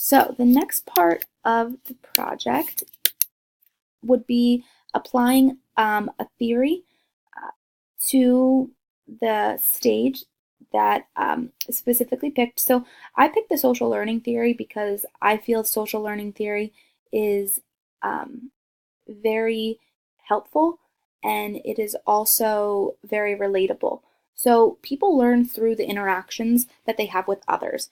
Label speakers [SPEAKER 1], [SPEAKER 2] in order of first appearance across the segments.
[SPEAKER 1] So the next part of the project would be applying a theory to the stage that is specifically picked. So I picked the social learning theory because I feel social learning theory is very helpful, and it is also very relatable. So people learn through the interactions that they have with others,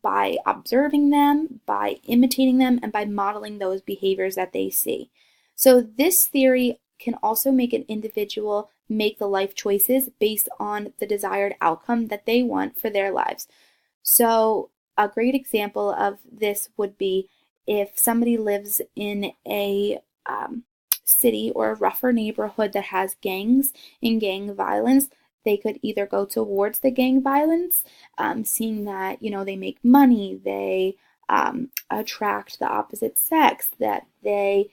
[SPEAKER 1] by observing them, by imitating them, and by modeling those behaviors that they see. So this theory can also make an individual make the life choices based on the desired outcome that they want for their lives. So a great example of this would be if somebody lives in a city or a rougher neighborhood that has gangs and gang violence, they could either go towards the gang violence, seeing that, they make money, they attract the opposite sex, that they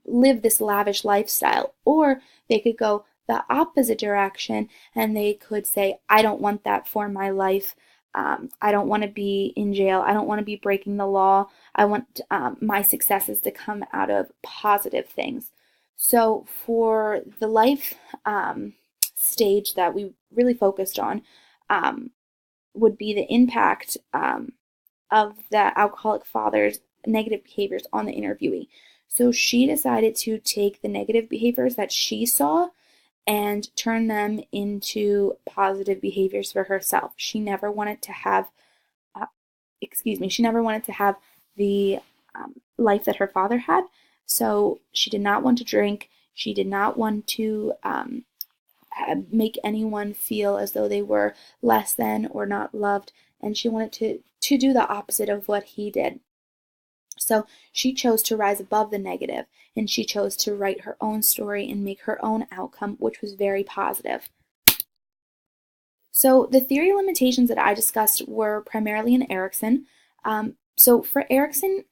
[SPEAKER 1] live this lavish lifestyle, or they could go the opposite direction and they could say, I don't want that for my life. I don't want to be in jail. I don't want to be breaking the law. I want my successes to come out of positive things. So for the life stage that we really focused on would be the impact of the alcoholic father's negative behaviors on the interviewee. So she decided to take the negative behaviors that she saw and turn them into positive behaviors for herself. She never wanted to have, she never wanted to have the life that her father had. So she did not want to drink. She did not want to make anyone feel as though they were less than or not loved. And she wanted to do the opposite of what he did. So she chose to rise above the negative, and she chose to write her own story and make her own outcome, which was very positive. So the theory limitations that I discussed were primarily in Erikson. So for Erikson,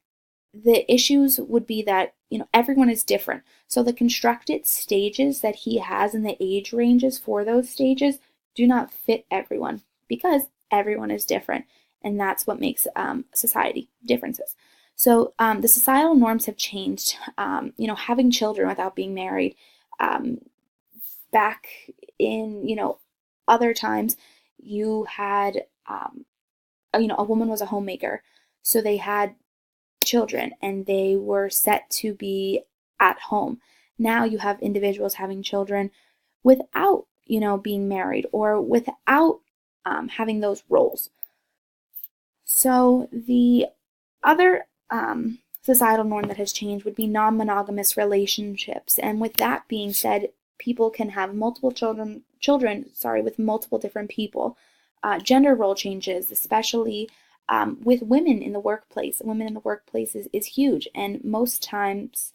[SPEAKER 1] the issues would be that, everyone is different. So the constructed stages that he has and the age ranges for those stages do not fit everyone because everyone is different. And that's what makes society differences. So the societal norms have changed. Having children without being married. Back in, other times, you had, a woman was a homemaker. So they had children and they were set to be at home. Now you have individuals having children without, being married or without having those roles. So the other societal norm that has changed would be non-monogamous relationships. And with that being said, people can have multiple children with multiple different people. Gender role changes, especially with women in the workplace. Women in the workplace is huge. And most times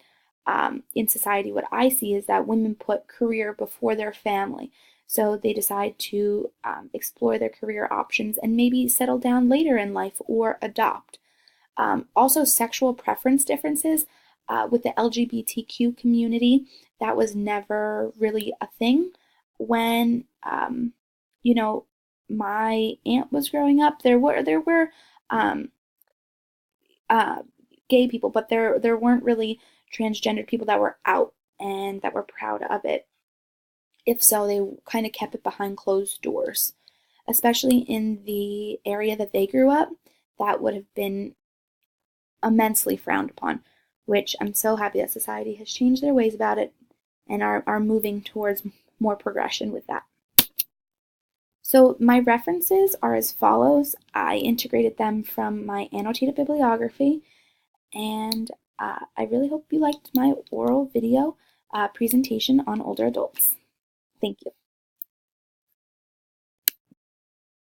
[SPEAKER 1] in society, what I see is that women put career before their family. So they decide to explore their career options and maybe settle down later in life or adopt. Also, sexual preference differences with the LGBTQ community, that was never really a thing. When, my aunt was growing up, there were gay people, but there weren't really transgendered people that were out and that were proud of it. If so, they kind of kept it behind closed doors. Especially in the area that they grew up, that would have been immensely frowned upon, which I'm so happy that society has changed their ways about it and are moving towards more progression with that. So my references are as follows. I integrated them from my annotated bibliography, and I really hope you liked my oral video presentation on older adults. Thank you.